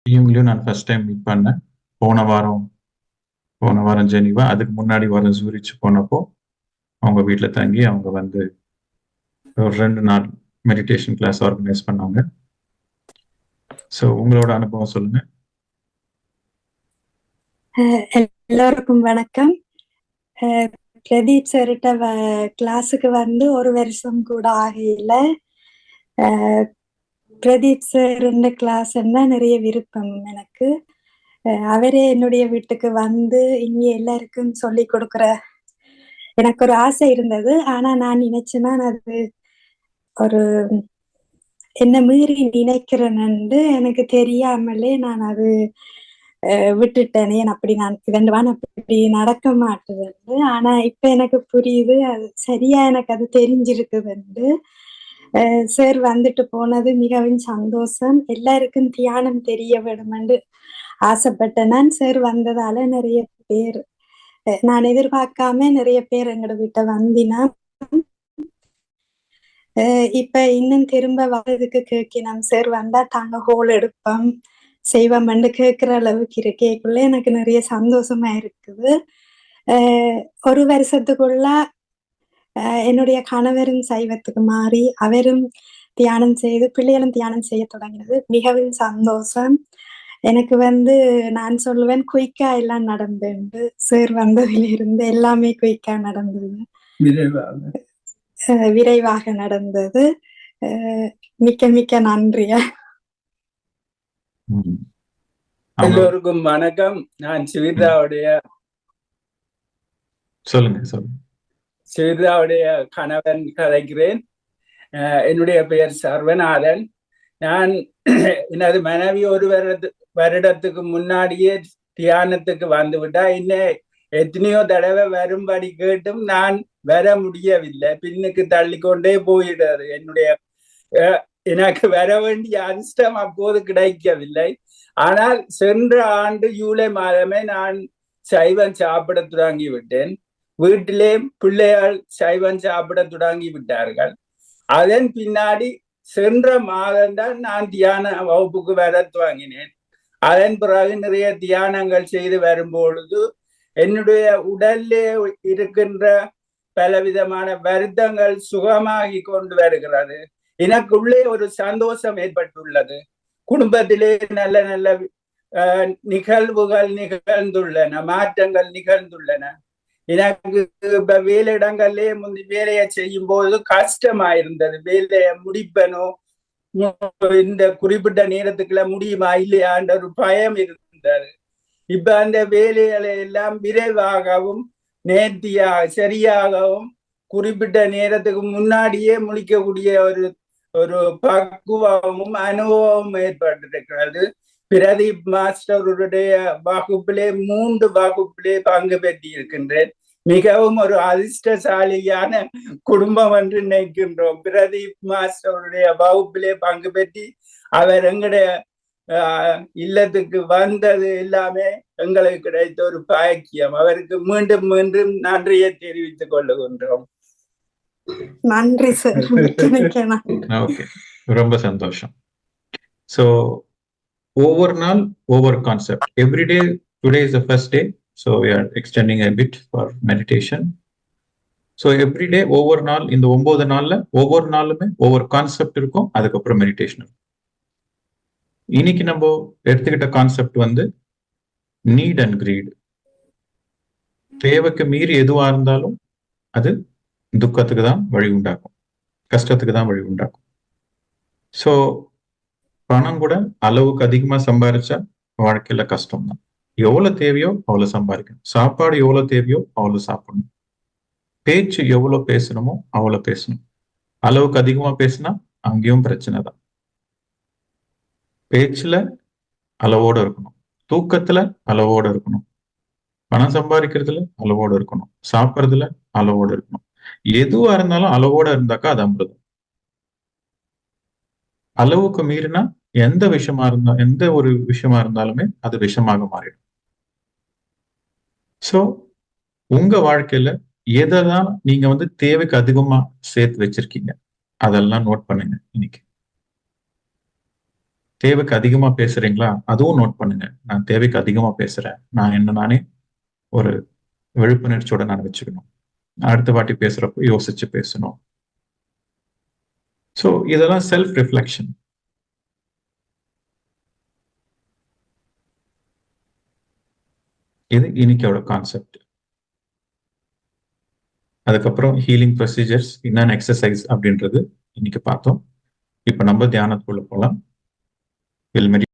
இவங்களையும் நான் first time meet பண்ணேன். போன வாரம் ஜெனீவா, அதுக்கு முன்னாடி வாரம் ஜூரிச் போனப்போ அவங்க வீட்ல தங்கி அவங்க வந்து ஒரு 2 நாள் மெடிடேஷன் கிளாஸ் ஆர்கனைஸ் பண்ணாங்க. ஸோ உங்களோட அனுபவம் சொல்லுங்க. எல்லோருக்கும் வணக்கம். பிரதீப் சார்கிட்ட கிளாஸுக்கு வந்து ஒரு வருஷம் கூட ஆகையில பிரதீப் சார் கிளாஸ் நிறைய விருப்பம் எனக்கு. அவரே என்னுடைய வீட்டுக்கு வந்து இங்க எல்லாருக்கும் சொல்லி கொடுக்குற எனக்கு ஒரு ஆசை இருந்தது. ஆனா நான் நினைச்சேன்னா அது ஒரு என்ன மீறி நினைக்கிறேன்னு எனக்கு தெரியாமலே நான் அது விட்டுட்டேனே. அப்படி நான் 2 வாரம் அப்படி நடக்க மாட்டுது. ஆனா இப்ப எனக்கு புரியுது, அது சரியா எனக்கு அது தெரிஞ்சிருக்குதுண்டு. சார் வந்துட்டு போனது மிகவும் சந்தோஷம். எல்லாருக்கும் தியானம் தெரிய வேணுமென்று ஆசைப்பட்டேன். நான் சார் வந்ததால நிறைய பேர், நான் எதிர்பார்க்காம நிறைய பேர் எங்களோட வீட்டை வந்தினா. இப்ப இன்னும் திரும்ப வர்றதுக்கு கேட்கணும். சார் வந்தா தாங்க ஹோல் எடுப்போம் செய்வோம்னு கேட்கிற அளவுக்கு இருக்கேக்குள்ள எனக்கு நிறைய சந்தோஷமா இருக்குது. ஒரு வருஷத்துக்குள்ள என்னுடைய கணவரும் சைவத்துக்கு மாறி அவரும் தியானம் செய்து பிள்ளைகளும் தியானம் செய்ய தொடங்கினது மிகவும் சந்தோஷம். எனக்கு வந்து நான் சொல்லுவேன் குயிக்கா எல்லாம் நடந்து சார் வந்ததுல இருந்து எல்லாமே குயிக்கா நடந்தது, விரைவாக நடந்தது. மிக்க மிக்க நன்றியா. எல்லோருக்கும் வணக்கம். நான் சிவிதாவுடைய கணவன் கதைக்கிறேன். என்னுடைய பெயர் சர்வநாதன். நான் எனது மனைவி ஒரு வருடத்துக்கு முன்னாடியே தியானத்துக்கு வந்து விட்டா. இன்னும் எத்தனையோ தடவை வரும்படி கேட்டும் நான் வர முடியவில்லை. பின்னுக்கு தள்ளிக்கொண்டே போயிடுறது. எனக்கு வர வேண்டிய அதிர்ஷ்டம் அப்போது கிடைக்கவில்லை. ஆனால் சென்ற ஆண்டு ஜூலை மாதமே நான் சைவம் சாப்பிட தொடங்கி விட்டேன். வீட்டிலே பிள்ளைகள் சைவம் சாப்பிட தொடங்கி விட்டார்கள். அதன் பின்னாடி சென்ற மாதம்தான் நான் தியான வகுப்புக்கு வர துவங்கினேன். அதன் பிறகு நிறைய தியானங்கள் செய்து வரும்பொழுது என்னுடைய உடல்லே இருக்கின்ற பலவிதமான வருத்தங்கள் சுகமாகி கொண்டு வருகிறது. எனக்குள்ளே ஒரு சந்தோஷம் ஏற்பட்டுள்ளது. குடும்பத்திலே நல்ல நல்ல நிகழ்வுகள் நிகழ்ந்துள்ளன, மாற்றங்கள் நிகழ்ந்துள்ளன. எனக்கு இப்ப வேலையிடங்கள்லே முந்தி வேலையை செய்யும் போது கஷ்டமாயிருந்தது. வேலையை முடிப்பனோ இந்த குறிப்பிட்ட நேரத்துக்குள்ள முடியுமா இல்லையான்ற ஒரு பயம் இருந்தது. இப்ப அந்த வேலைகளை எல்லாம் விரைவாகவும் நேர்த்தியாக சரியாகவும் குறிப்பிட்ட நேரத்துக்கு முன்னாடியே முடிக்கக்கூடிய ஒரு பக்குவமும் அனுபவமும் ஏற்பட்டிருக்கிறது. பிரதீப் மாஸ்டருடைய வகுப்பிலே 3 வகுப்பிலே பங்கு பெற்றி இருக்கின்றேன். மிகவும் ஒரு அதிர்ஷ்டசாலியான குடும்பம் என்று நினைக்கின்றோம். பிரதீப் மாஸ்டருடைய வகுப்பிலே பங்கு பெற்றி அவர் எங்களுடைய இல்லத்துக்கு வந்தது எல்லாமே எங்களுக்கு கிடைத்த ஒரு பாக்கியம். அவருக்கு மீண்டும் மீண்டும் நன்றியை தெரிவித்துக் கொள்ளுகின்றோம். நன்றி சார். ஓகே, ரொம்ப சந்தோஷம். ஸோ ஒவ்வொரு நாள் ஒவ்வொரு concept. Every day, today is the first day, so we are extending a bit for meditation. So every day ஒவ்வொரு நாள், இந்த 9 நாள்ல ஒவ்வொரு நாளுமே ஒவ்வொரு கான்செப்ட் இருக்கும். அதுக்கப்புறம் மெடிடேஷன் இருக்கும். இன்னைக்கு நம்ம எடுத்துக்கிட்ட கான்செப்ட் வந்து நீட் அண்ட் கிரீட். தேவைக்கு மீறி எதுவா இருந்தாலும் அது துக்கத்துக்கு தான் வழி உண்டாக்கும், கஷ்டத்துக்கு தான் வழி உண்டாக்கும். ஸோ பணம் கூட அளவுக்கு அதிகமா சம்பாதிச்சா வாழ்க்கையில கஷ்டம் தான். எவ்வளவு தேவையோ அவ்வளவு சம்பாதிக்கணும். சாப்பாடு எவ்வளவு தேவையோ அவ்வளவு சாப்பிடணும். பேச்சு எவ்வளவு பேசணுமோ அவ்வளவு பேசணும். அளவுக்கு அதிகமா பேசினா அங்கேயும் பிரச்சனை தான். பேச்சுல அளவோட இருக்கணும், தூக்கத்துல அளவோட இருக்கணும், பணம் சம்பாதிக்கிறதுல அளவோட இருக்கணும், சாப்பிட்றதுல அளவோட இருக்கணும். எதுவா இருந்தாலும் அளவோட இருந்தாக்கா அது அமிர்தம். அளவுக்கு மீறினா எந்த ஒரு விஷயமா இருந்தாலுமே அது விஷமாக மாறிடும். சோ உங்க வாழ்க்கையில எதான் நீங்க வந்து தேவைக்கு அதிகமா சேர்த்து வச்சிருக்கீங்க, அதெல்லாம் நோட் பண்ணுங்க இன்னைக்கு. தேவைக்கு அதிகமா பேசுறீங்களா? அதுவும் நோட் பண்ணுங்க. நான் தேவைக்கு அதிகமா பேசுறேன். நான் என்ன நானே ஒரு விழிப்புணர்ச்சியோட நான் வச்சுக்கணும். அடுத்த வாட்டி பேசுறப்போ யோசிச்சு பேசணும். ஸோ இதெல்லாம் செல்ஃப் ரிஃப்ளெக்ஷன். இது இன்னைக்கோட கான்செப்ட். அதுக்கப்புறம் ஹீலிங் ப்ரொசீஜர்ஸ், என்னென்ன எக்ஸசைஸ் அப்படின்றது இன்னைக்கு பார்த்தோம். இப்போ நம்ம தியானத்துக்குள்ள போகலாம்.